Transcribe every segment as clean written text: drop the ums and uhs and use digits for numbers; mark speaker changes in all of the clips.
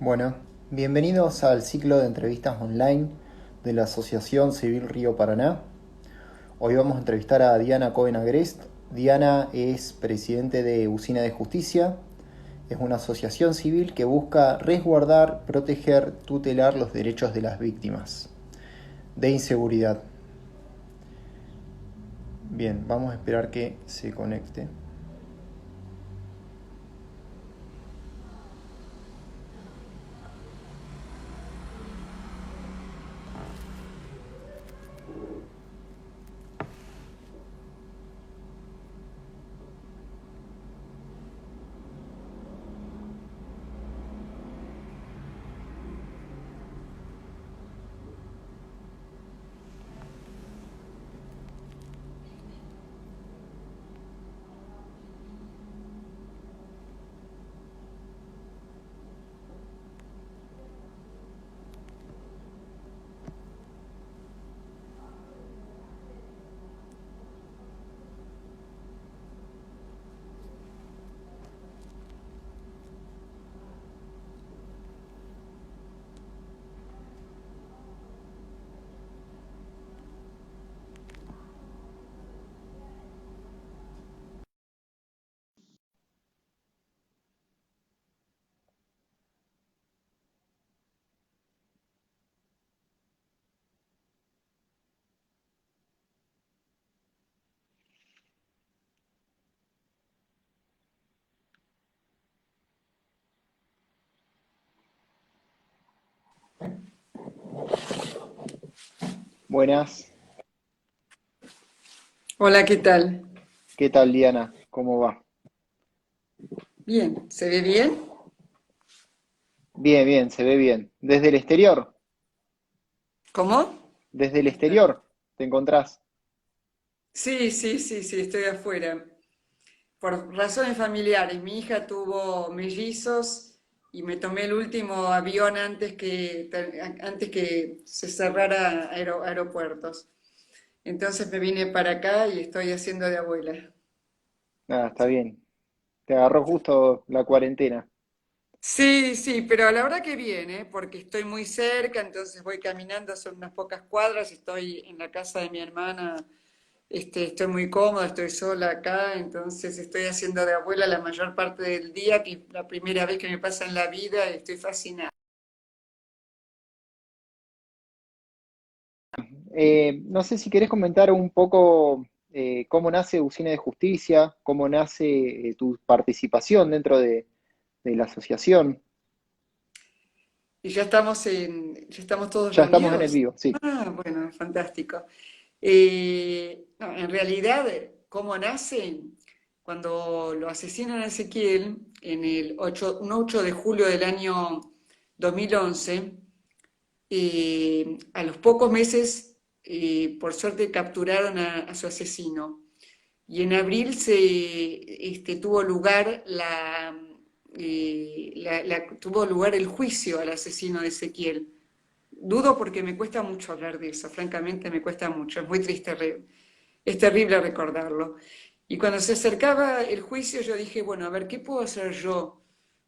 Speaker 1: Bueno, bienvenidos al ciclo de entrevistas online de la Asociación Civil Río Paraná. Hoy vamos a entrevistar a Diana Cohen Agrest. Diana es presidente de Usina de Justicia. Es una asociación civil que busca resguardar, proteger, tutelar los derechos de las víctimas de inseguridad. Bien, vamos a esperar que se conecte. Buenas,
Speaker 2: Hola, ¿qué tal?
Speaker 1: ¿qué tal Diana? ¿Cómo va?
Speaker 2: Bien, ¿se ve bien?
Speaker 1: Bien, bien, se ve bien. Desde el exterior,
Speaker 2: ¿Cómo?
Speaker 1: desde el
Speaker 2: Ahí está.
Speaker 1: exterior, ¿te encontrás?
Speaker 2: Sí, estoy afuera. Por razones familiares, mi hija tuvo mellizos y me tomé el último avión antes que se cerrara aeropuertos. Entonces me vine para acá y estoy haciendo de abuela.
Speaker 1: Ah, está bien. Te agarró justo la cuarentena.
Speaker 2: Sí, pero a la hora que viene, porque estoy muy cerca, entonces voy caminando, son unas pocas cuadras, estoy en la casa de mi hermana. Estoy muy cómoda, estoy sola acá, entonces estoy haciendo de abuela la mayor parte del día, que es la primera vez que me pasa en la vida, y estoy fascinada.
Speaker 1: No sé si querés comentar un poco cómo nace Usina de Justicia, cómo nace tu participación dentro de la asociación.
Speaker 2: Y ya estamos todos
Speaker 1: Ya estamos en el
Speaker 2: reunidos.
Speaker 1: vivo, sí.
Speaker 2: Ah, bueno, fantástico. No, en realidad, ¿cómo nace? Cuando lo asesinan a Ezequiel en un 8 de julio del año 2011. A los pocos meses, por suerte, capturaron a su asesino. Y en abril tuvo lugar tuvo lugar el juicio al asesino de Ezequiel. Dudo porque me cuesta mucho hablar de eso, francamente me cuesta mucho, es muy triste, es terrible recordarlo. Y cuando se acercaba el juicio yo dije, bueno, a ver, ¿qué puedo hacer yo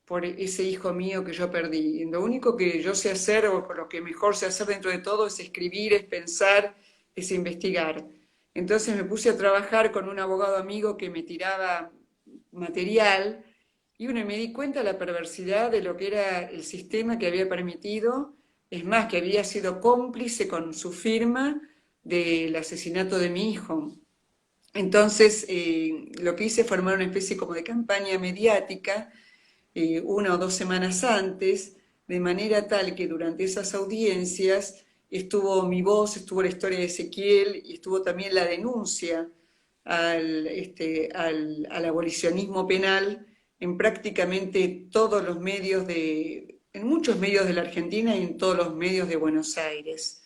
Speaker 2: por ese hijo mío que yo perdí? Y lo único que yo sé hacer, o por lo que mejor sé hacer dentro de todo, es escribir, es pensar, es investigar. Entonces me puse a trabajar con un abogado amigo que me tiraba material y bueno, me di cuenta de la perversidad de lo que era el sistema que había permitido, es más, que había sido cómplice con su firma del asesinato de mi hijo. Entonces, lo que hice fue armar una especie como de campaña mediática, 1 o 2 semanas antes, de manera tal que durante esas audiencias estuvo mi voz, estuvo la historia de Ezequiel y estuvo también la denuncia al abolicionismo penal en prácticamente todos los medios en muchos medios de la Argentina y en todos los medios de Buenos Aires.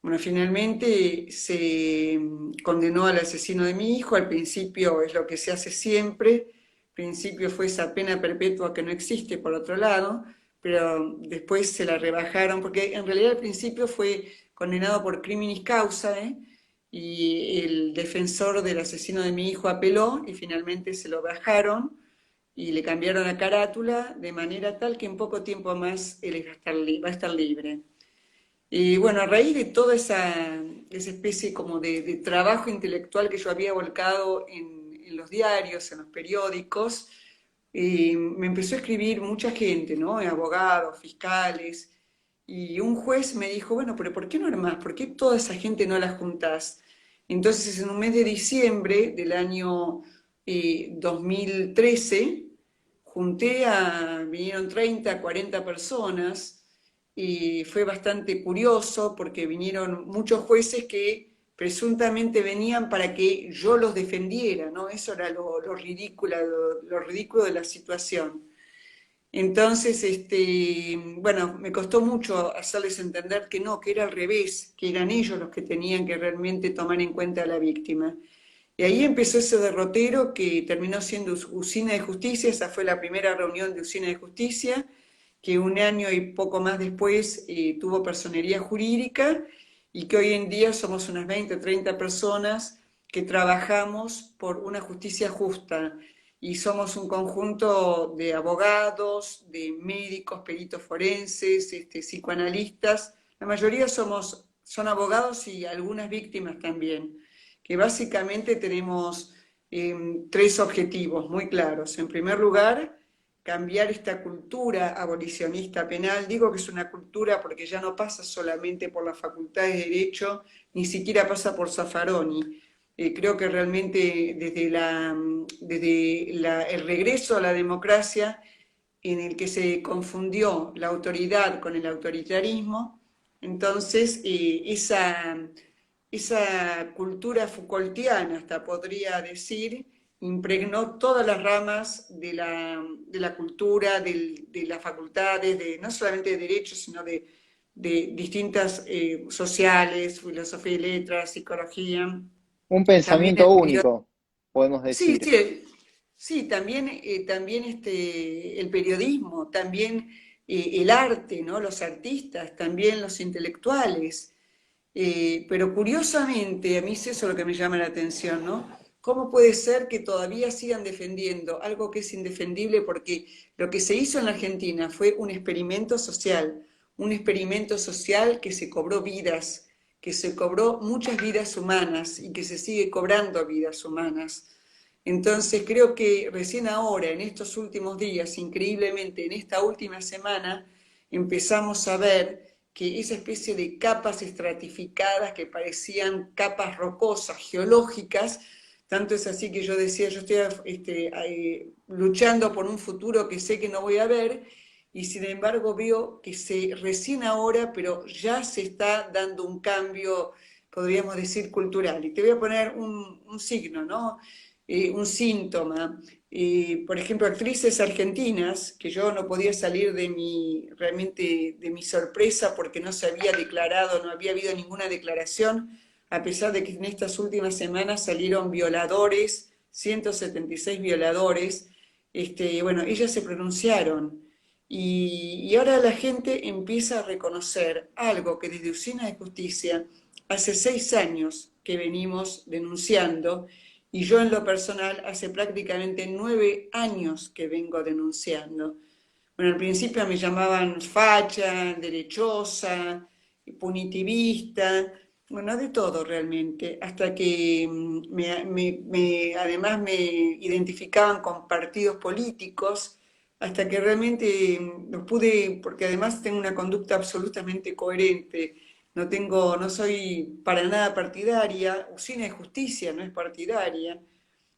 Speaker 2: Bueno, finalmente se condenó al asesino de mi hijo. Al principio es lo que se hace siempre. Al principio fue esa pena perpetua que no existe, por otro lado, pero después se la rebajaron, porque en realidad al principio fue condenado por criminis causa, ¿eh? Y el defensor del asesino de mi hijo apeló y finalmente se lo bajaron y le cambiaron la carátula de manera tal que en poco tiempo más él va a estar libre. Y bueno, a raíz de toda esa especie como de trabajo intelectual que yo había volcado en los diarios, en los periódicos, me empezó a escribir mucha gente, ¿no? Abogados, fiscales, y un juez me dijo, bueno, pero ¿por qué no armás? ¿Por qué toda esa gente no la juntás? Entonces, en un mes de diciembre del año 2013, vinieron 30, 40 personas, y fue bastante curioso porque vinieron muchos jueces que presuntamente venían para que yo los defendiera, ¿no? Eso era lo ridículo de la situación. Entonces, bueno, me costó mucho hacerles entender que no, que era al revés, que eran ellos los que tenían que realmente tomar en cuenta a la víctima. Y ahí empezó ese derrotero que terminó siendo Usina de Justicia. Esa fue la primera reunión de Usina de Justicia, que un año y poco más después tuvo personería jurídica, y que hoy en día somos unas 20 o 30 personas que trabajamos por una justicia justa, y somos un conjunto de abogados, de médicos, peritos forenses, psicoanalistas. La mayoría son abogados y algunas víctimas también, que básicamente tenemos tres objetivos muy claros. En primer lugar, cambiar esta cultura abolicionista penal. Digo que es una cultura porque ya no pasa solamente por la Facultad de Derecho, ni siquiera pasa por Zaffaroni. Creo que realmente el regreso a la democracia, en el que se confundió la autoridad con el autoritarismo, entonces esa cultura Foucaultiana, hasta podría decir, impregnó todas las ramas de la cultura, de las facultades, no solamente de derecho, sino de distintas sociales, filosofía y letras, psicología,
Speaker 1: Un
Speaker 2: también
Speaker 1: pensamiento
Speaker 2: el periodismo.
Speaker 1: único, podemos
Speaker 2: Sí,
Speaker 1: decir.
Speaker 2: sí, sí, también el periodismo, también el arte, ¿no? Los artistas, también los intelectuales. Pero curiosamente, a mí es eso lo que me llama la atención, ¿no? ¿Cómo puede ser que todavía sigan defendiendo algo que es indefendible? Porque lo que se hizo en la Argentina fue un experimento social que se cobró vidas, que se cobró muchas vidas humanas y que se sigue cobrando vidas humanas. Entonces creo que recién ahora, en estos últimos días, increíblemente en esta última semana, empezamos a ver que esa especie de capas estratificadas que parecían capas rocosas, geológicas, tanto es así que yo decía, yo estoy luchando por un futuro que sé que no voy a ver, y sin embargo veo que recién ahora, pero ya se está dando un cambio, podríamos decir, cultural. Y te voy a poner un signo, ¿no? Un síntoma. Por ejemplo, actrices argentinas, que yo no podía salir realmente de mi sorpresa porque no se había declarado, no había habido ninguna declaración, a pesar de que en estas últimas semanas salieron violadores, 176 violadores. Bueno, ellas se pronunciaron. Y ahora la gente empieza a reconocer algo que desde Usina de Justicia hace 6 años que venimos denunciando, y yo en lo personal hace prácticamente 9 años que vengo denunciando. Bueno, al principio me llamaban facha, derechosa, punitivista, bueno, de todo realmente, hasta que además me identificaban con partidos políticos, hasta que realmente los pude, porque además tengo una conducta absolutamente coherente. No soy para nada partidaria. Usina de Justicia no es partidaria,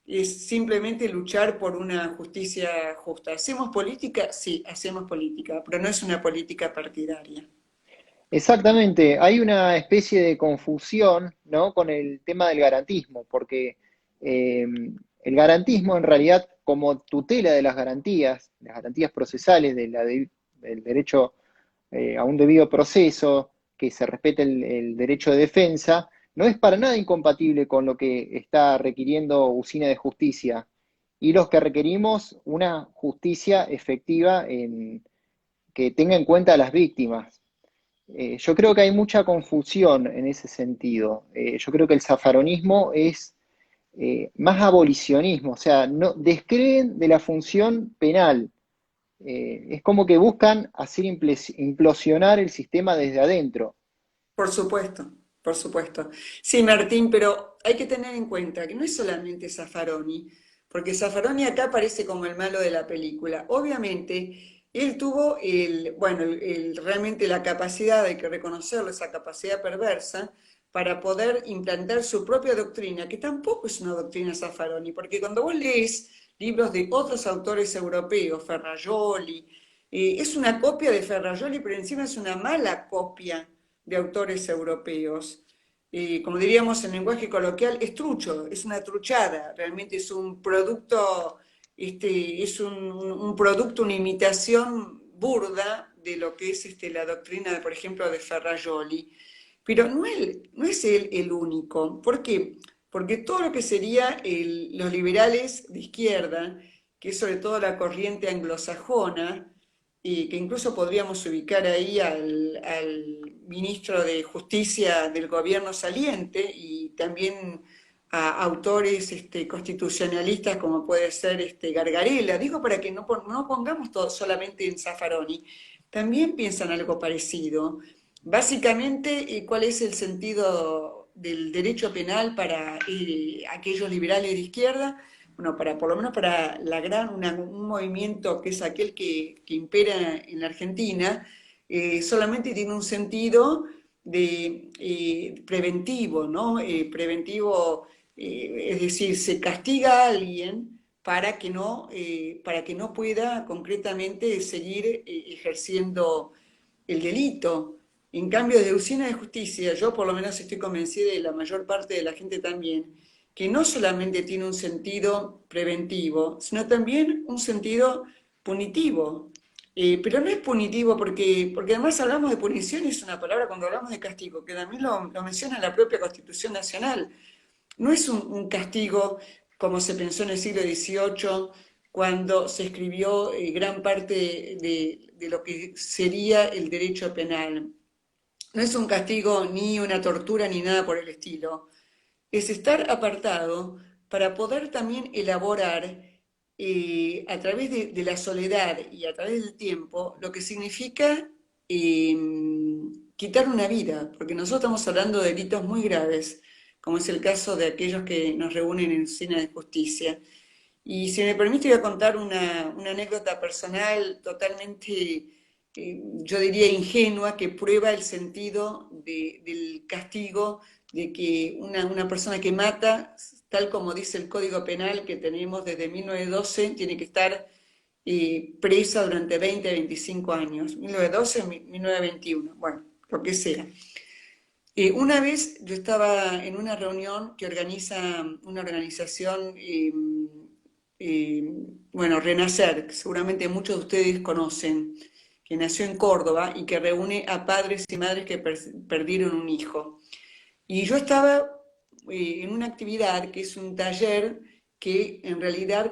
Speaker 2: es simplemente luchar por una justicia justa. ¿Hacemos política? Sí, hacemos política, pero no es una política partidaria.
Speaker 1: Exactamente, hay una especie de confusión, ¿no? Con el tema del garantismo, porque el garantismo en realidad como tutela de las garantías procesales del derecho a un debido proceso, que se respete el derecho de defensa, no es para nada incompatible con lo que está requiriendo Usina de Justicia y los que requerimos una justicia efectiva que tenga en cuenta a las víctimas. Yo creo que hay mucha confusión en ese sentido. Yo creo que el zafaronismo es más abolicionismo, o sea, no, descreen de la función penal. Es como que buscan hacer implosionar el sistema desde adentro.
Speaker 2: Por supuesto, por supuesto. Sí, Martín, pero hay que tener en cuenta que no es solamente Zaffaroni, porque Zaffaroni acá aparece como el malo de la película. Obviamente, él tuvo bueno, realmente la capacidad, hay que reconocerlo, esa capacidad perversa, para poder implantar su propia doctrina, que tampoco es una doctrina Zaffaroni, porque cuando vos lees libros de otros autores europeos, Ferrajoli, es una copia de Ferrajoli, pero encima es una mala copia de autores europeos. Como diríamos en lenguaje coloquial, es trucho, es una truchada, realmente es un producto, es un producto, una imitación burda de lo que es la doctrina, por ejemplo, de Ferrajoli. Pero no es él el único. ¿Por qué? Porque todo lo que sería los liberales de izquierda, que es sobre todo la corriente anglosajona, y que incluso podríamos ubicar ahí al ministro de Justicia del gobierno saliente y también a autores constitucionalistas como puede ser Gargarella, digo para que no pongamos todo solamente en Zaffaroni, también piensan algo parecido. Básicamente, ¿cuál es el sentido del derecho penal para aquellos liberales de izquierda? Bueno, por lo menos para un movimiento que es aquel que impera en la Argentina, solamente tiene un sentido de preventivo, ¿no? Preventivo, es decir, se castiga a alguien para que no pueda concretamente seguir ejerciendo el delito. En cambio, desde Usina de Justicia, yo por lo menos estoy convencida y la mayor parte de la gente también, que no solamente tiene un sentido preventivo, sino también un sentido punitivo. Pero no es punitivo porque además hablamos de punición y es una palabra cuando hablamos de castigo, que también lo menciona la propia Constitución Nacional. No es un castigo como se pensó en el siglo XVIII, cuando se escribió gran parte de lo que sería el derecho penal. No es un castigo ni una tortura ni nada por el estilo. Es estar apartado para poder también elaborar a través de la soledad y a través del tiempo lo que significa eh, quitar una vida, porque nosotros estamos hablando de delitos muy graves, como es el caso de aquellos que nos reúnen en Cine de Justicia. Y si me permite, voy a contar una anécdota personal totalmente, yo diría, ingenua, que prueba el sentido del castigo, de que una persona que mata, tal como dice el Código Penal que tenemos desde 1912, tiene que estar presa durante 20 a 25 años. 1912, 1921, bueno, lo que sea. Una vez yo estaba en una reunión que organiza una organización, bueno, Renacer, que seguramente muchos de ustedes conocen, que nació en Córdoba y que reúne a padres y madres que perdieron un hijo. Y yo estaba en una actividad que es un taller que en realidad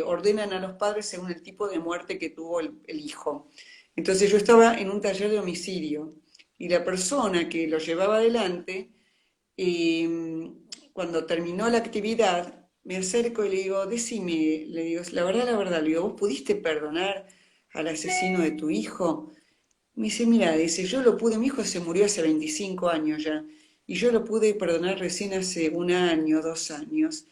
Speaker 2: ordenan a los padres según el tipo de muerte que tuvo el hijo. Entonces yo estaba en un taller de homicidio y la persona que lo llevaba adelante, cuando terminó la actividad, me acerco y le digo, decime, le digo, la verdad, le digo, ¿vos pudiste perdonar al asesino de tu hijo? Me dice, mira, dice, yo lo pude, mi hijo se murió hace 25 años ya, y yo lo pude perdonar recién hace un año, 2 años.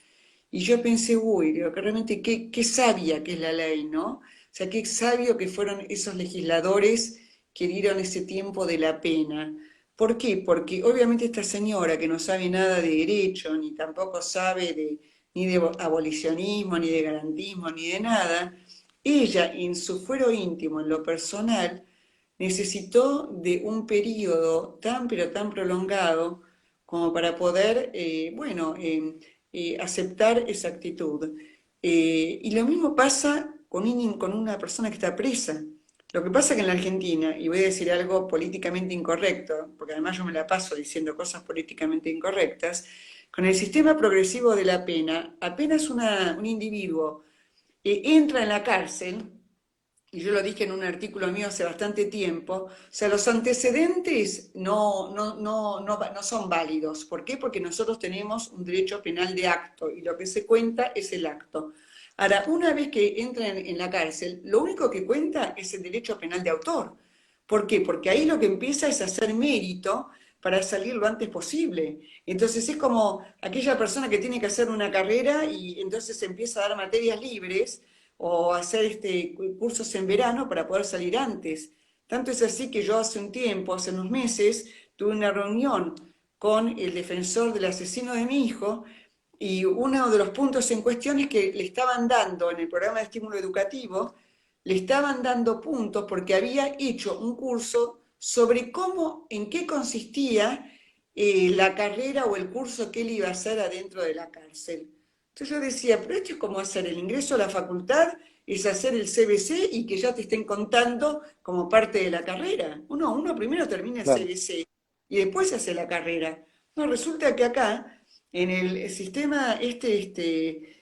Speaker 2: Y yo pensé, uy, digo, que realmente qué sabia que es la ley, ¿no? O sea, qué sabio que fueron esos legisladores que dieron ese tiempo de la pena. ¿Por qué? Porque obviamente esta señora que no sabe nada de derecho, ni tampoco sabe ni de abolicionismo, ni de garantismo, ni de nada, ella en su fuero íntimo, en lo personal, necesitó de un periodo tan pero tan prolongado como para poder, bueno, aceptar esa actitud. Y lo mismo pasa con una persona que está presa. Lo que pasa que en la Argentina, y voy a decir algo políticamente incorrecto, porque además yo me la paso diciendo cosas políticamente incorrectas, con el sistema progresivo de la pena, apenas un individuo entra en la cárcel, y yo lo dije en un artículo mío hace bastante tiempo, o sea, los antecedentes no son válidos. ¿Por qué? Porque nosotros tenemos un derecho penal de acto y lo que se cuenta es el acto. Ahora, una vez que entran en la cárcel, lo único que cuenta es el derecho penal de autor. ¿Por qué? Porque ahí lo que empieza es hacer mérito para salir lo antes posible. Entonces es como aquella persona que tiene que hacer una carrera y entonces empieza a dar materias libres o hacer cursos en verano para poder salir antes. Tanto es así que yo hace un tiempo, hace unos meses, tuve una reunión con el defensor del asesino de mi hijo y uno de los puntos en cuestión es que le estaban dando en el programa de estímulo educativo, le estaban dando puntos porque había hecho un curso sobre cómo, en qué consistía la carrera o el curso que él iba a hacer adentro de la cárcel. Entonces yo decía, pero esto es como hacer el ingreso a la facultad, es hacer el CBC y que ya te estén contando como parte de la carrera. Uno primero termina el
Speaker 1: Claro.
Speaker 2: CBC y después hace la carrera. No, resulta que acá, en el sistema que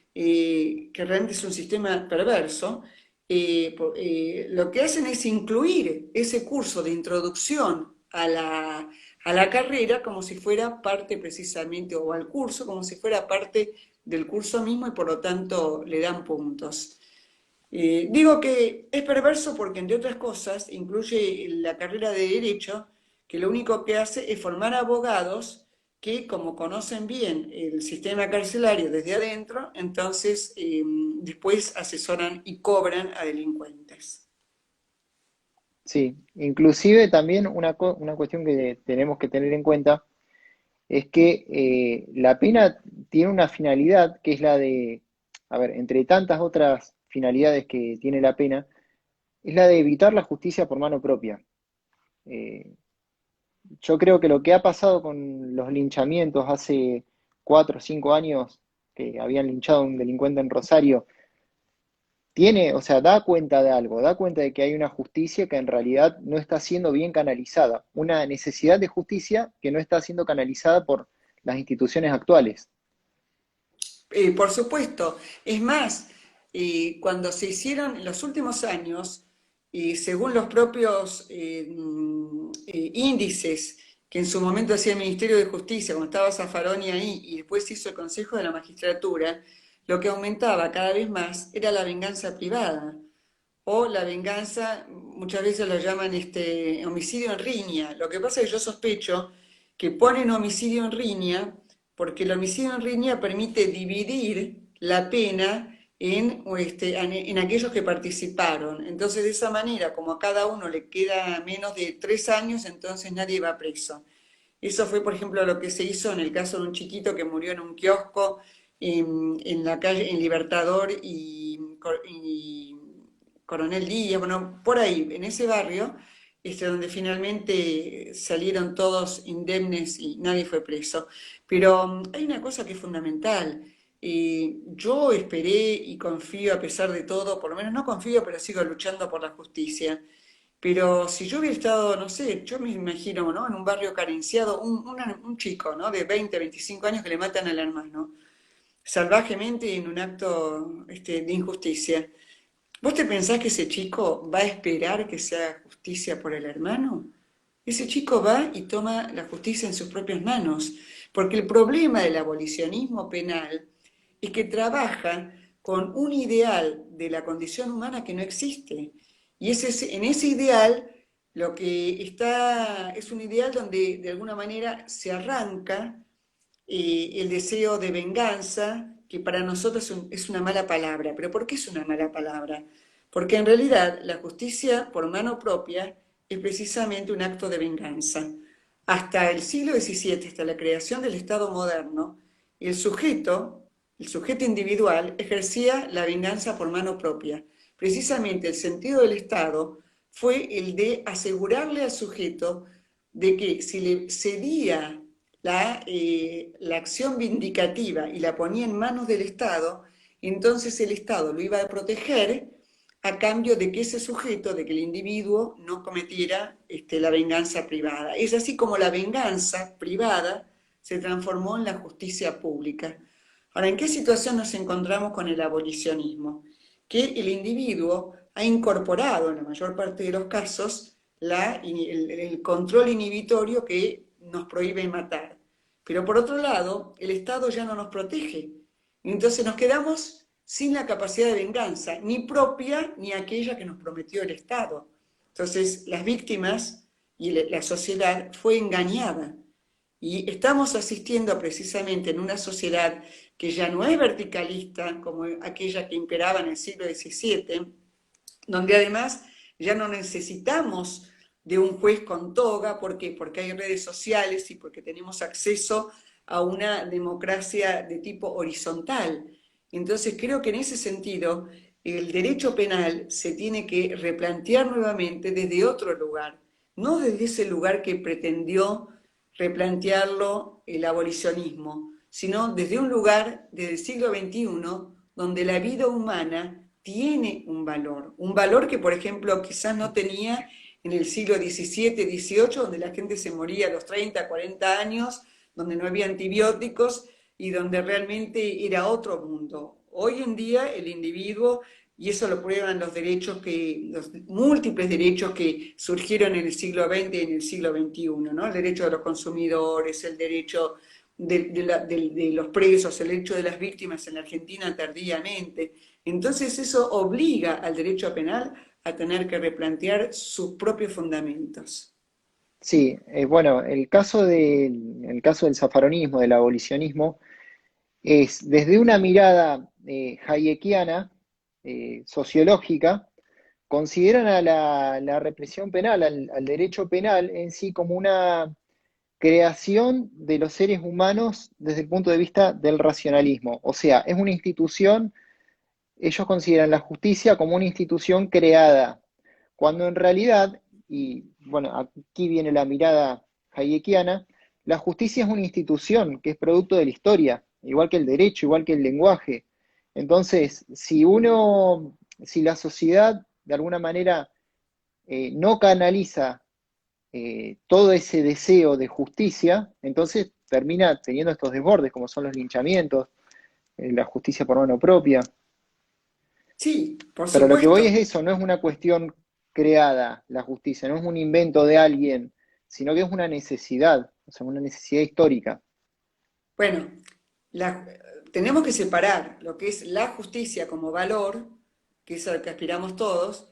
Speaker 2: realmente es un sistema perverso, lo que hacen es incluir ese curso de introducción a la carrera como si fuera parte precisamente, o al curso como si fuera parte del curso mismo y por lo tanto le dan puntos. Digo que es perverso porque, entre otras cosas, incluye la carrera de Derecho, que lo único que hace es formar abogados que, como conocen bien el sistema carcelario desde adentro, entonces después asesoran y cobran a delincuentes.
Speaker 1: Sí, inclusive también una cuestión que tenemos que tener en cuenta es que la pena tiene una finalidad que es la de, a ver, entre tantas otras finalidades que tiene la pena, es la de evitar la justicia por mano propia. Eh, yo creo que lo que ha pasado con los linchamientos hace 4 o 5 años, que habían linchado a un delincuente en Rosario, tiene, o sea, da cuenta de algo, da cuenta de que hay una justicia que en realidad no está siendo bien canalizada, una necesidad de justicia que no está siendo canalizada por las instituciones actuales.
Speaker 2: Por supuesto, es más, cuando se hicieron en los últimos años, según los propios índices que en su momento hacía el Ministerio de Justicia, cuando estaba Zaffaroni ahí, y después hizo el Consejo de la Magistratura, lo que aumentaba cada vez más era la venganza privada, o la venganza, muchas veces lo llaman homicidio en riña. Lo que pasa es que yo sospecho que ponen homicidio en riña porque el homicidio en riña permite dividir la pena en aquellos que participaron. Entonces, de esa manera, como a cada uno le queda menos de 3 años, entonces nadie va preso. Eso fue, por ejemplo, lo que se hizo en el caso de un chiquito que murió en un kiosco en la calle, en Libertador y Coronel Díaz, bueno, por ahí, en ese barrio, donde finalmente salieron todos indemnes y nadie fue preso. Pero hay una cosa que es fundamental. Yo esperé y confío a pesar de todo, por lo menos no confío, pero sigo luchando por la justicia. Pero si yo hubiera estado, no sé, yo me imagino, ¿no? En un barrio carenciado, un chico, ¿no? De 20, 25 años que le matan al hermano, salvajemente en un acto de injusticia. ¿Vos te pensás que ese chico va a esperar que se haga justicia por el hermano? Ese chico va y toma la justicia en sus propias manos, porque el problema del abolicionismo penal es que trabaja con un ideal de la condición humana que no existe. Y en ese ideal lo que está es un ideal donde de alguna manera se arranca el deseo de venganza, que para nosotros es una mala palabra. ¿Pero por qué es una mala palabra? Porque en realidad la justicia por mano propia es precisamente un acto de venganza. Hasta el siglo XVII, hasta la creación del Estado moderno, el sujeto individual, ejercía la venganza por mano propia. Precisamente el sentido del Estado fue el de asegurarle al sujeto de que si le cedía la acción vindicativa y la ponía en manos del Estado, entonces el Estado lo iba a proteger a cambio de que ese sujeto, de que el individuo no cometiera la venganza privada. Es así como la venganza privada se transformó en la justicia pública. Ahora, ¿en qué situación nos encontramos con el abolicionismo? Que el individuo ha incorporado en la mayor parte de los casos el control inhibitorio que nos prohíbe matar. Pero por otro lado, el Estado ya no nos protege. Entonces nos quedamos sin la capacidad de venganza, ni propia ni aquella que nos prometió el Estado. Entonces las víctimas y la sociedad fue engañada. Y estamos asistiendo precisamente en una sociedad que ya no es verticalista como aquella que imperaba en el siglo XVII, donde además ya no necesitamos de un juez con toga. ¿Por qué? Porque hay redes sociales y porque tenemos acceso a una democracia de tipo horizontal. Entonces creo que en ese sentido el derecho penal se tiene que replantear nuevamente desde otro lugar, no desde ese lugar que pretendió replantearlo el abolicionismo, sino desde un lugar del siglo XXI donde la vida humana tiene un valor que, por ejemplo, quizás no tenía en el siglo XVII, XVIII, donde la gente se moría a los 30, 40 años, donde no había antibióticos y donde realmente era otro mundo. Hoy en día el individuo, y eso lo prueban los múltiples derechos que surgieron en el siglo XX y en el siglo XXI, ¿no? El derecho de los consumidores, el derecho de los presos, el derecho de las víctimas en la Argentina tardíamente. Entonces eso obliga al derecho penal a tener que replantear sus propios fundamentos.
Speaker 1: Sí, bueno, el caso del zafaronismo, del abolicionismo, es desde una mirada hayekiana, sociológica, consideran a la represión penal, al derecho penal en sí como una creación de los seres humanos desde el punto de vista del racionalismo. O sea, es una institución, ellos consideran la justicia como una institución creada, cuando en realidad, y bueno, aquí viene la mirada hayekiana, la justicia es una institución que es producto de la historia, igual que el derecho, igual que el lenguaje. Entonces, si la sociedad de alguna manera no canaliza todo ese deseo de justicia, entonces termina teniendo estos desbordes, como son los linchamientos, la justicia por mano propia.
Speaker 2: Sí, por
Speaker 1: Pero lo que voy
Speaker 2: supuesto.
Speaker 1: es eso, no es una cuestión creada la justicia, no es un invento de alguien, sino que es una necesidad, o sea, una necesidad histórica.
Speaker 2: Bueno, la- tenemos que separar lo que es la justicia como valor, que es al que aspiramos todos,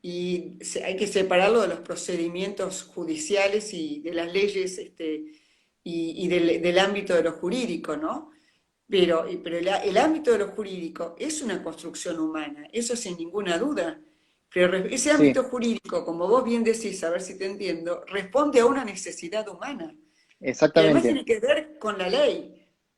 Speaker 2: y hay que separarlo de los procedimientos judiciales y de las leyes y del ámbito de lo jurídico, ¿no? Pero el ámbito de lo jurídico es una construcción humana, eso sin ninguna duda. Pero ese
Speaker 1: Sí,
Speaker 2: ámbito jurídico, como vos bien decís, a ver si te entiendo, responde a una necesidad humana. Y además
Speaker 1: exactamente.
Speaker 2: tiene que ver con la ley.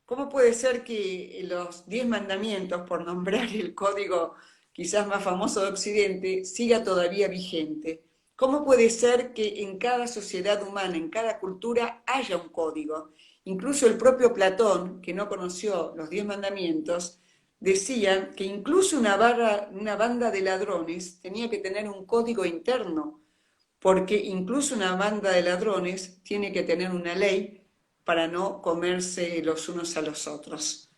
Speaker 2: ¿Cómo puede ser que los 10 mandamientos, por nombrar el código quizás más famoso de Occidente, siga todavía vigente? ¿Cómo puede ser que en cada sociedad humana, en cada cultura, haya un código? Incluso el propio Platón, que no conoció los 10 mandamientos, decía que incluso una banda de ladrones tenía que tener un código interno, porque incluso una banda de ladrones tiene que tener una ley para no comerse los unos a los otros.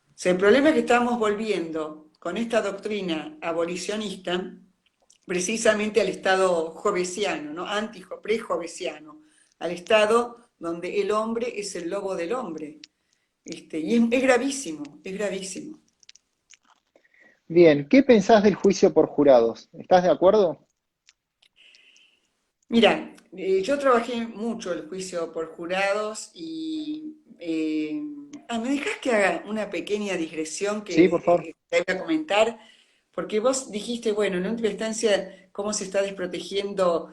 Speaker 2: O sea, el problema es que estamos volviendo con esta doctrina abolicionista precisamente al Estado jovesiano, ¿no? Pre-jovesiano, al Estado donde el hombre es el lobo del hombre. Y es gravísimo, es gravísimo.
Speaker 1: Bien, ¿qué pensás del juicio por jurados? ¿Estás de acuerdo?
Speaker 2: Mira, yo trabajé mucho el juicio por jurados y me dejás que haga una pequeña digresión
Speaker 1: Sí, por favor.
Speaker 2: que te voy a comentar, porque vos dijiste, bueno, en última instancia, cómo se está desprotegiendo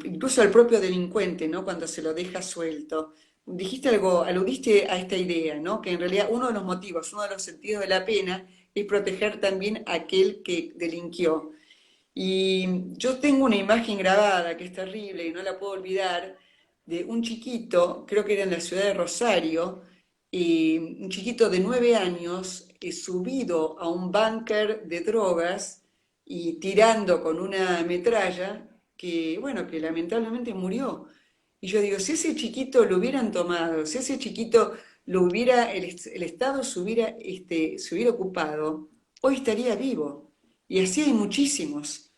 Speaker 2: incluso al propio delincuente, ¿no? Cuando se lo deja suelto. Dijiste algo, aludiste a esta idea, ¿no? Que en realidad uno de los motivos, uno de los sentidos de la pena es proteger también a aquel que delinquió. Y yo tengo una imagen grabada que es terrible y no la puedo olvidar, de un chiquito, creo que era en la ciudad de Rosario, un chiquito de 9 años, subido a un búnker de drogas y tirando con una metralla que, bueno, que lamentablemente murió. Y yo digo, si ese chiquito lo hubieran tomado, si ese chiquito el Estado se hubiera ocupado, hoy estaría vivo. Y así hay muchísimos.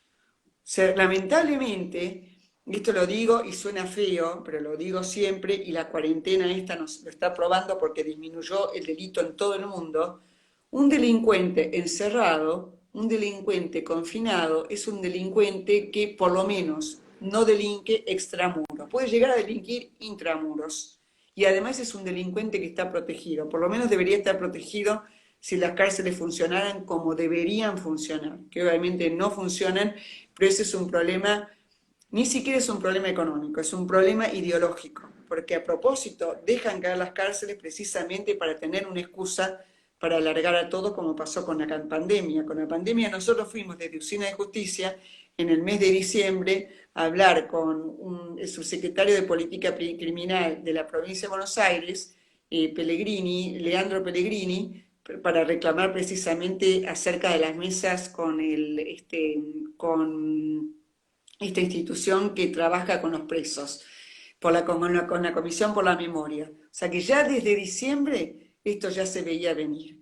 Speaker 2: Lamentablemente, esto lo digo y suena feo, pero lo digo siempre, y la cuarentena esta nos lo está probando porque disminuyó el delito en todo el mundo. Un delincuente encerrado, un delincuente confinado, es un delincuente que por lo menos no delinque extramuros, puede llegar a delinquir intramuros. Y además es un delincuente que está protegido, por lo menos debería estar protegido si las cárceles funcionaran como deberían funcionar, que obviamente no funcionan, pero ese es un problema, ni siquiera es un problema económico, es un problema ideológico, porque a propósito dejan caer las cárceles precisamente para tener una excusa para alargar a todo, como pasó con la pandemia. Con la pandemia nosotros fuimos desde Usina de Justicia en el mes de diciembre a hablar con el subsecretario de Política Criminal de la provincia de Buenos Aires, Pellegrini, Leandro Pellegrini, para reclamar precisamente acerca de las mesas con esta institución que trabaja con los presos, con la Comisión por la Memoria. O sea que ya desde diciembre esto ya se veía venir.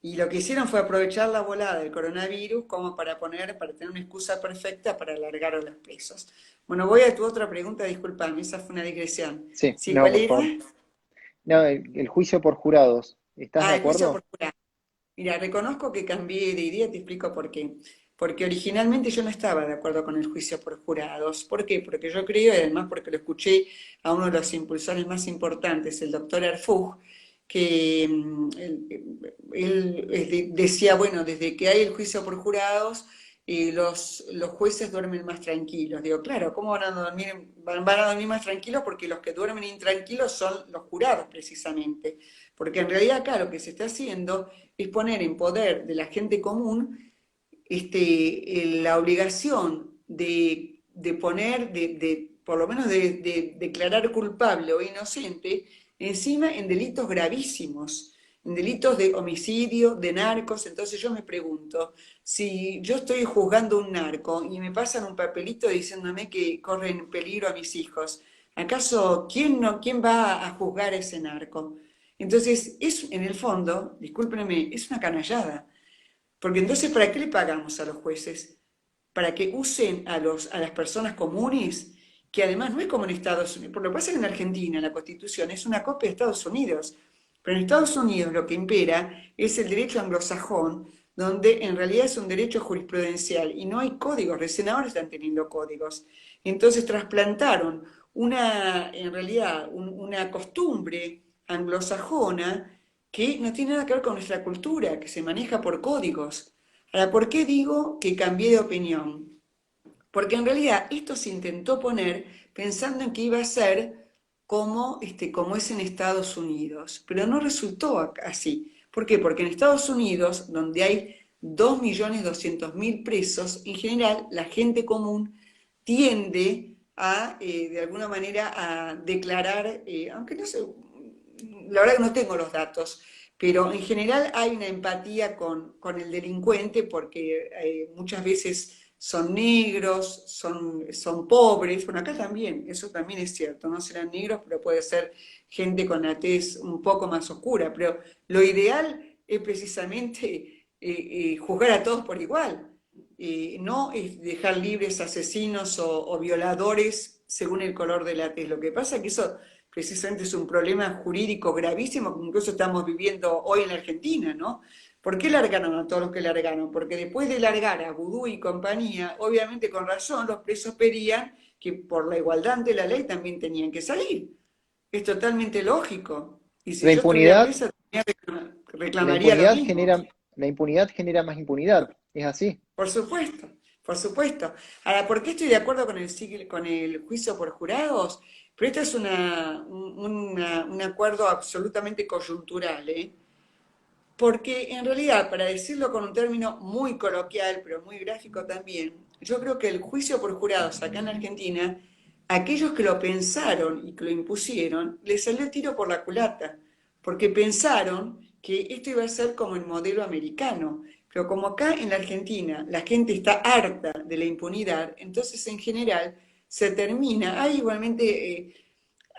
Speaker 2: Y lo que hicieron fue aprovechar la volada del coronavirus como para tener una excusa perfecta para alargar a los presos. Bueno, voy a tu otra pregunta, disculpame, esa fue una digresión.
Speaker 1: Sí,
Speaker 2: ¿Sí,
Speaker 1: no,
Speaker 2: cuál
Speaker 1: por
Speaker 2: era?
Speaker 1: favor. No, el juicio por jurados. ¿Estás de
Speaker 2: Ah, el juicio por
Speaker 1: acuerdo?
Speaker 2: jurado. Mira, reconozco que cambié de idea, te explico por qué. Porque originalmente yo no estaba de acuerdo con el juicio por jurados. ¿Por qué? Porque yo creo, y además porque lo escuché a uno de los impulsores más importantes, el doctor Arfug, que él decía, bueno, desde que hay el juicio por jurados, los jueces duermen más tranquilos. Digo, claro, ¿cómo van a dormir más tranquilos? Porque los que duermen intranquilos son los jurados, precisamente. Porque en realidad acá lo que se está haciendo es poner en poder de la gente común la obligación de poner, por lo menos de declarar culpable o inocente, encima en delitos gravísimos, en delitos de homicidio, de narcos. Entonces yo me pregunto, si yo estoy juzgando un narco y me pasan un papelito diciéndome que corren peligro a mis hijos, ¿acaso quién va a juzgar a ese narco? Entonces, en el fondo, discúlpenme, es una canallada. Porque entonces, ¿para qué le pagamos a los jueces? Para que usen a las personas comunes, que además no es como en Estados Unidos. Por lo que pasa es que en Argentina la Constitución es una copia de Estados Unidos. Pero en Estados Unidos lo que impera es el derecho anglosajón, donde en realidad es un derecho jurisprudencial y no hay códigos. Recién ahora están teniendo códigos. Entonces trasplantaron en realidad, una costumbre anglosajona que no tiene nada que ver con nuestra cultura, que se maneja por códigos. Ahora, ¿por qué digo que cambié de opinión? Porque en realidad esto se intentó poner pensando en que iba a ser como es en Estados Unidos, pero no resultó así. ¿Por qué? Porque en Estados Unidos, donde hay 2.200.000 presos, en general la gente común tiende de alguna manera, a declarar, aunque no sé, la verdad que no tengo los datos, pero en general hay una empatía con el delincuente porque muchas veces son negros, son pobres. Bueno, acá también, eso también es cierto, no serán negros, pero puede ser gente con la tez un poco más oscura. Pero lo ideal es precisamente juzgar a todos por igual. No es dejar libres asesinos o violadores según el color de la tez. Lo que pasa es que eso precisamente es un problema jurídico gravísimo que incluso estamos viviendo hoy en la Argentina, ¿no? ¿Por qué largaron a todos los que largaron? Porque después de largar a Vudú y compañía, obviamente con razón los presos pedían que por la igualdad ante la ley también tenían que salir. Es totalmente lógico. Y si
Speaker 1: La
Speaker 2: yo estuviera
Speaker 1: impunidad,
Speaker 2: presa,
Speaker 1: la
Speaker 2: reclamaría lo
Speaker 1: impunidad
Speaker 2: mismo.
Speaker 1: genera, la impunidad genera más impunidad. Es así.
Speaker 2: Por supuesto, por supuesto. Ahora, ¿por qué estoy de acuerdo con el juicio por jurados? Pero esto es un acuerdo absolutamente coyuntural, ¿eh? Porque en realidad, para decirlo con un término muy coloquial, pero muy gráfico también, yo creo que el juicio por jurados acá en Argentina, aquellos que lo pensaron y que lo impusieron, les salió el tiro por la culata, porque pensaron que esto iba a ser como el modelo americano. Pero como acá en la Argentina la gente está harta de la impunidad, entonces en general hay igualmente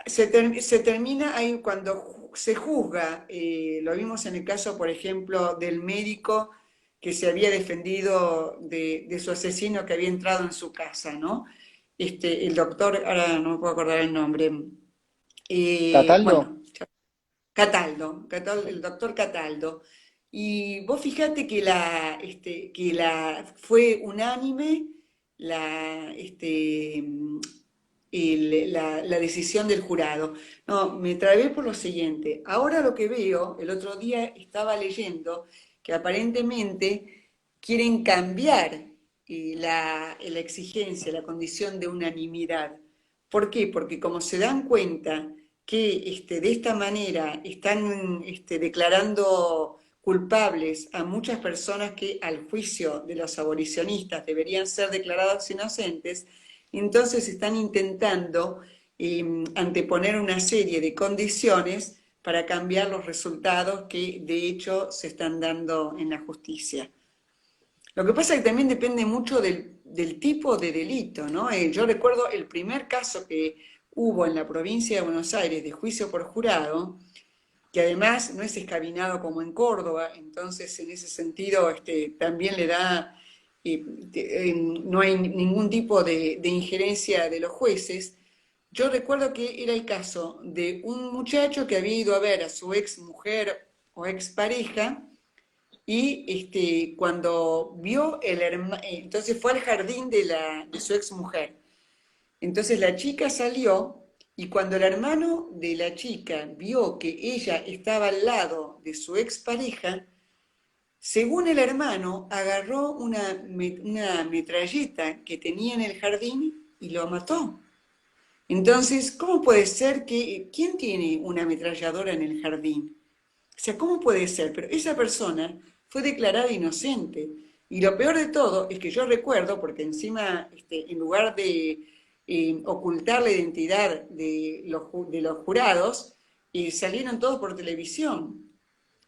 Speaker 2: se termina ahí cuando se juzga, lo vimos en el caso, por ejemplo, del médico que se había defendido de su asesino que había entrado en su casa, ¿no? El doctor, ahora no me puedo acordar el nombre,
Speaker 1: ¿Cataldo?
Speaker 2: bueno, el doctor Cataldo. Y vos fíjate que fue unánime la, la decisión del jurado. No, me trabé por lo siguiente. Ahora lo que veo, el otro día estaba leyendo que aparentemente quieren cambiar la exigencia, la condición de unanimidad. ¿Por qué? Porque como se dan cuenta que de esta manera están declarando culpables a muchas personas que al juicio de los abolicionistas deberían ser declaradas inocentes, entonces están intentando anteponer una serie de condiciones para cambiar los resultados que de hecho se están dando en la justicia. Lo que pasa es que también depende mucho del tipo de delito, ¿no? Yo recuerdo el primer caso que hubo en la provincia de Buenos Aires de juicio por jurado, que además no es escabinado como en Córdoba, entonces en ese sentido también le da, no hay ningún tipo de injerencia de los jueces. Yo recuerdo que era el caso de un muchacho que había ido a ver a su ex mujer o ex pareja y cuando vio el hermano, entonces fue al jardín de su ex mujer. Entonces la chica salió y cuando el hermano de la chica vio que ella estaba al lado de su expareja, según el hermano, agarró una metralleta que tenía en el jardín y lo mató. Entonces, ¿cómo puede ser que... ¿Quién tiene una ametralladora en el jardín? O sea, ¿cómo puede ser? Pero esa persona fue declarada inocente. Y lo peor de todo es que yo recuerdo, porque encima, en lugar de ocultar la identidad de los jurados, salieron todos por televisión.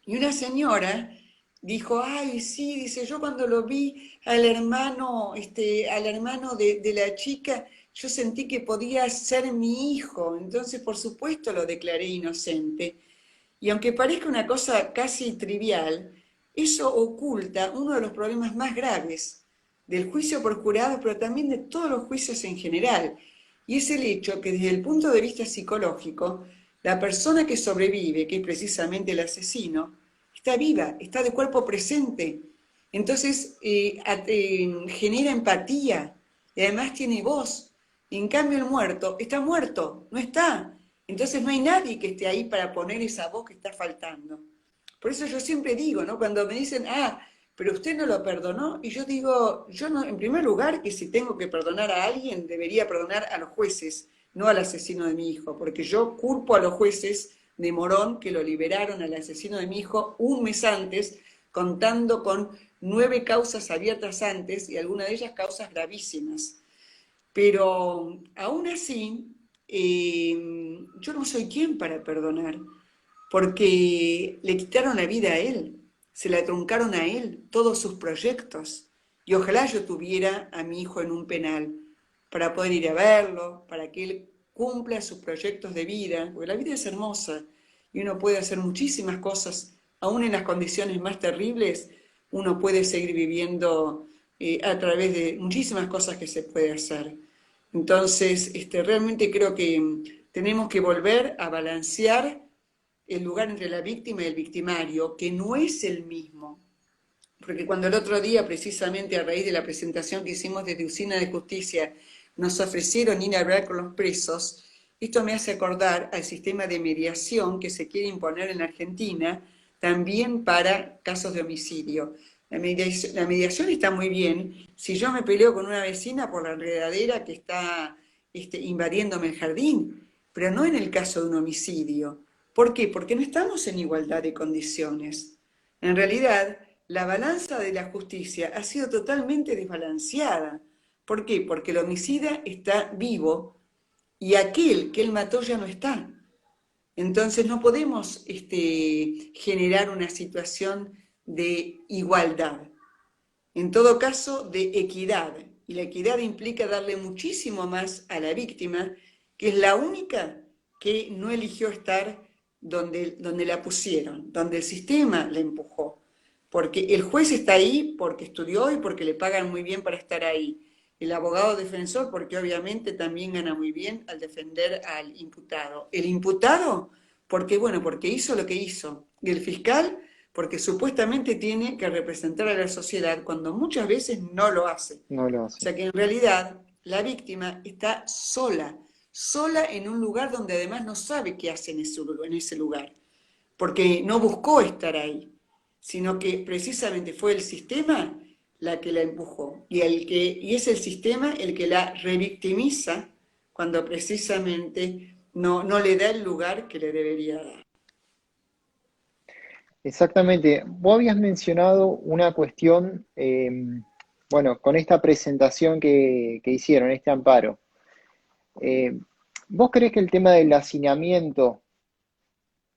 Speaker 2: Y una señora dijo, ay, sí, dice, yo cuando lo vi al hermano de la chica, yo sentí que podía ser mi hijo, entonces por supuesto lo declaré inocente. Y aunque parezca una cosa casi trivial, eso oculta uno de los problemas más graves del juicio por jurado, pero también de todos los juicios en general. Y es el hecho que desde el punto de vista psicológico, la persona que sobrevive, que es precisamente el asesino, está viva, está de cuerpo presente. Entonces genera empatía y además tiene voz. En cambio el muerto está muerto, no está. Entonces no hay nadie que esté ahí para poner esa voz que está faltando. Por eso yo siempre digo, ¿no? Cuando me dicen, pero usted no lo perdonó, y yo digo, yo no, en primer lugar, que si tengo que perdonar a alguien, debería perdonar a los jueces, no al asesino de mi hijo, porque yo culpo a los jueces de Morón que lo liberaron al asesino de mi hijo un mes antes, contando con 9 causas abiertas antes y algunas de ellas causas gravísimas. Pero aún así, yo no soy quien para perdonar, porque le quitaron la vida a él, se la truncaron a él, todos sus proyectos. Y ojalá yo tuviera a mi hijo en un penal para poder ir a verlo, para que él cumpla sus proyectos de vida, porque la vida es hermosa y uno puede hacer muchísimas cosas, aún en las condiciones más terribles, uno puede seguir viviendo a través de muchísimas cosas que se puede hacer. Entonces, realmente creo que tenemos que volver a balancear el lugar entre la víctima y el victimario, que no es el mismo. Porque cuando el otro día, precisamente a raíz de la presentación que hicimos desde Usina de Justicia, nos ofrecieron ir a hablar con los presos, esto me hace acordar al sistema de mediación que se quiere imponer en Argentina, también para casos de homicidio. La mediación está muy bien. Si yo me peleo con una vecina por la enredadera que está invadiéndome el jardín, pero no en el caso de un homicidio. ¿Por qué? Porque no estamos en igualdad de condiciones. En realidad, la balanza de la justicia ha sido totalmente desbalanceada. ¿Por qué? Porque el homicida está vivo y aquel que él mató ya no está. Entonces no podemos generar una situación de igualdad. En todo caso, de equidad. Y la equidad implica darle muchísimo más a la víctima, que es la única que no eligió estar donde la pusieron, donde el sistema la empujó. porque el juez está ahí porque estudió y porque le pagan muy bien para estar ahí. El abogado defensor porque obviamente también gana muy bien al defender al imputado. El imputado porque, bueno, porque hizo lo que hizo. Y el fiscal porque supuestamente tiene que representar a la sociedad cuando muchas veces no lo hace.
Speaker 1: No lo
Speaker 2: O
Speaker 1: hace.
Speaker 2: sea que en realidad la víctima está sola, sola en un lugar donde además no sabe qué hace en ese lugar, porque no buscó estar ahí, sino que precisamente fue el sistema la que la empujó y es el sistema el que la revictimiza cuando precisamente no le da el lugar que le debería dar.
Speaker 1: Exactamente. Vos habías mencionado una cuestión, bueno, con esta presentación que hicieron, este amparo. Eh, ¿Vos crees que el tema del hacinamiento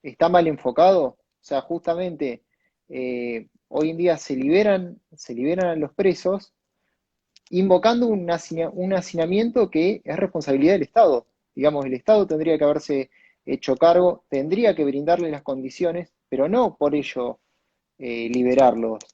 Speaker 1: está mal enfocado? O sea, justamente hoy en día se liberan a los presos invocando un hacinamiento que es responsabilidad del Estado. Digamos, el Estado tendría que haberse hecho cargo, tendría que brindarle las condiciones, pero no por ello liberarlos.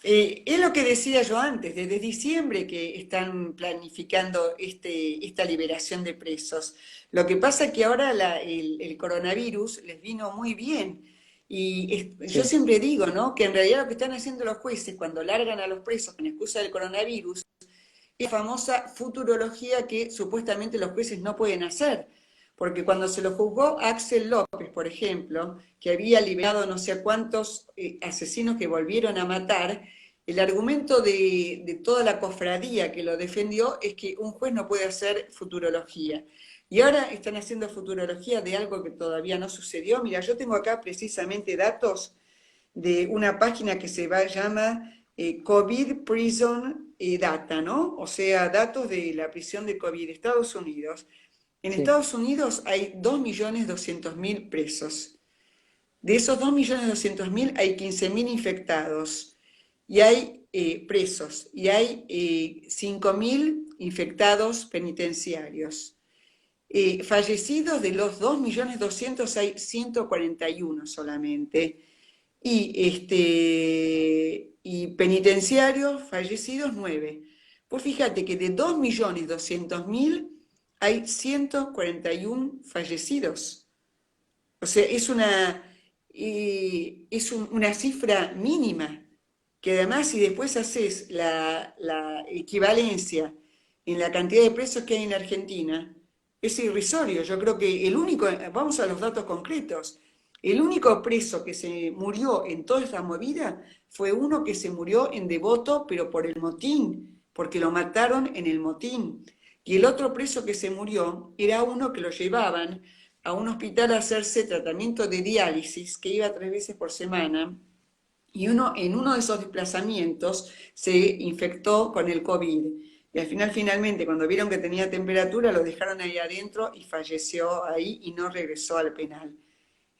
Speaker 2: Es lo que decía yo antes, desde diciembre que están planificando esta liberación de presos. Lo que pasa es que ahora el coronavirus les vino muy bien. Y yo
Speaker 1: Sí,
Speaker 2: siempre digo, ¿no? Que en realidad lo que están haciendo los jueces cuando largan a los presos con excusa del coronavirus es la famosa futurología que supuestamente los jueces no pueden hacer. Porque cuando se lo juzgó a Axel López, por ejemplo, que había liberado no sé a cuántos asesinos que volvieron a matar, el argumento de toda la cofradía que lo defendió es que un juez no puede hacer futurología. Y ahora están haciendo futurología de algo que todavía no sucedió. Mira, yo tengo acá precisamente datos de una página que llama COVID Prison Data, ¿no? O sea, datos de la prisión de COVID de Estados Unidos. En
Speaker 1: sí.
Speaker 2: Estados Unidos hay 2.200.000 presos. De esos 2.200.000 hay 15.000 infectados y hay presos y hay 5.000 infectados penitenciarios. Fallecidos de los 2.200.000 hay 141 solamente y penitenciarios fallecidos 9. Pues fíjate que de 2.200.000 hay 141 fallecidos. O sea, una cifra mínima, que además si después haces la equivalencia en la cantidad de presos que hay en Argentina, es irrisorio. Yo creo que vamos a los datos concretos, el único preso que se murió en toda esta movida fue uno que se murió en Devoto, pero por el motín, porque lo mataron en el motín. Y el otro preso que se murió era uno que lo llevaban a un hospital a hacerse tratamiento de diálisis, que iba 3 veces por semana, y en uno de esos desplazamientos se infectó con el COVID. Y al final, finalmente, cuando vieron que tenía temperatura, lo dejaron ahí adentro y falleció ahí y no regresó al penal.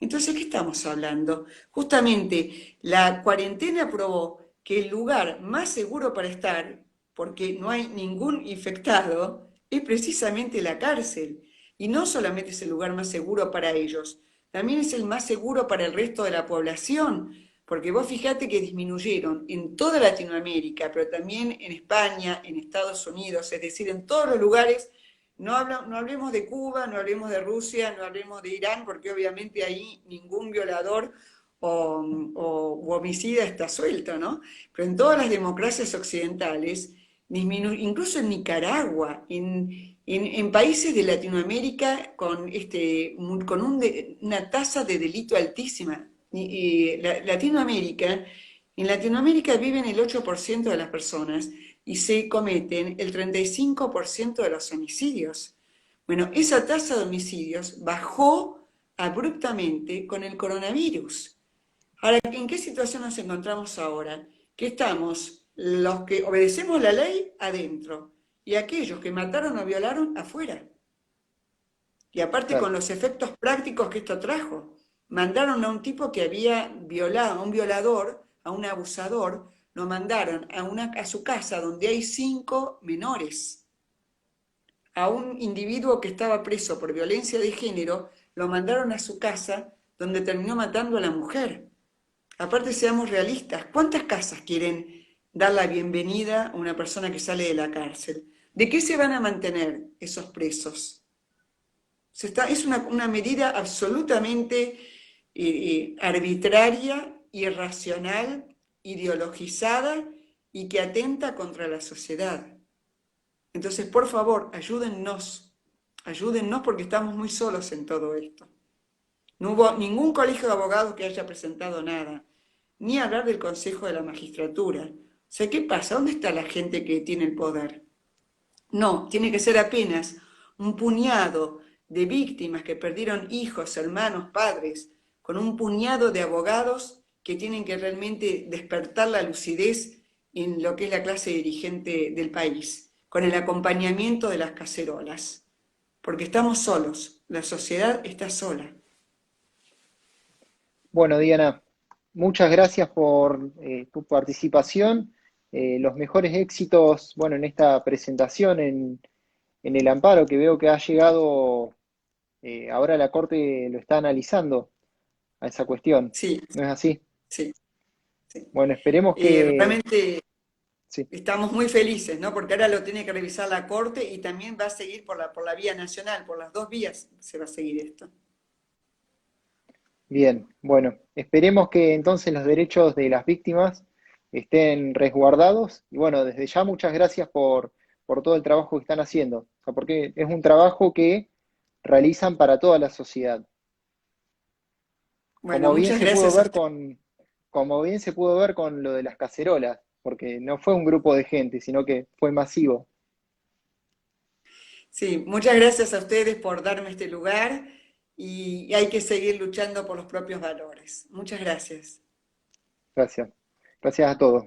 Speaker 2: Entonces, ¿qué estamos hablando? Justamente la cuarentena probó que el lugar más seguro para estar, porque no hay ningún infectado, es precisamente la cárcel. Y no solamente es el lugar más seguro para ellos, también es el más seguro para el resto de la población, porque vos fijate que disminuyeron en toda Latinoamérica, pero también en España, en Estados Unidos, es decir, en todos los lugares. No hablemos de Cuba, no hablemos de Rusia, no hablemos de Irán, porque obviamente ahí ningún violador u homicida está suelto, ¿no? Pero en todas las democracias occidentales, incluso en Nicaragua, en países de Latinoamérica con una tasa de delito altísima. En Latinoamérica viven el 8% de las personas y se cometen el 35% de los homicidios. Bueno, esa tasa de homicidios bajó abruptamente con el coronavirus. Ahora, ¿en qué situación nos encontramos ahora? Que estamos los que obedecemos la ley adentro y aquellos que mataron o violaron afuera. Y aparte con
Speaker 1: Claro.
Speaker 2: los efectos prácticos que esto trajo. Mandaron a un tipo que había violado, a un violador, a un abusador, lo mandaron a su casa donde hay 5 menores. A un individuo que estaba preso por violencia de género, lo mandaron a su casa donde terminó matando a la mujer. Aparte, seamos realistas. ¿Cuántas casas quieren dar la bienvenida a una persona que sale de la cárcel? ¿De qué se van a mantener esos presos? Es una medida absolutamente arbitraria, irracional, ideologizada y que atenta contra la sociedad. Entonces, por favor, ayúdennos porque estamos muy solos en todo esto. No hubo ningún colegio de abogados que haya presentado nada, ni hablar del Consejo de la Magistratura. O sea, ¿qué pasa? ¿Dónde está la gente que tiene el poder? No, tiene que ser apenas un puñado de víctimas que perdieron hijos, hermanos, padres, con un puñado de abogados que tienen que realmente despertar la lucidez en lo que es la clase dirigente del país, con el acompañamiento de las cacerolas, porque estamos solos, la sociedad está sola.
Speaker 1: Bueno, Diana, muchas gracias por tu participación. Los mejores éxitos, bueno, en esta presentación en el amparo que veo que ha llegado, ahora la Corte lo está analizando a esa cuestión.
Speaker 2: Sí,
Speaker 1: ¿No es así?
Speaker 2: sí, sí.
Speaker 1: Bueno, esperemos que
Speaker 2: Realmente
Speaker 1: sí.
Speaker 2: estamos muy felices, ¿no? Porque ahora lo tiene que revisar la Corte y también va a seguir por la vía nacional, por las dos vías se va a seguir esto.
Speaker 1: Bien, bueno, esperemos que entonces los derechos de las víctimas estén resguardados. Y bueno, desde ya muchas gracias por todo el trabajo que están haciendo. O sea, porque es un trabajo que realizan para toda la sociedad.
Speaker 2: Bueno,
Speaker 1: Como bien
Speaker 2: muchas
Speaker 1: se pudo
Speaker 2: gracias a
Speaker 1: ver
Speaker 2: usted.
Speaker 1: como bien se pudo ver con lo de las cacerolas, porque no fue un grupo de gente, sino que fue masivo.
Speaker 2: Sí, muchas gracias a ustedes por darme este lugar y hay que seguir luchando por los propios valores. Muchas gracias.
Speaker 1: Gracias. Gracias a todos.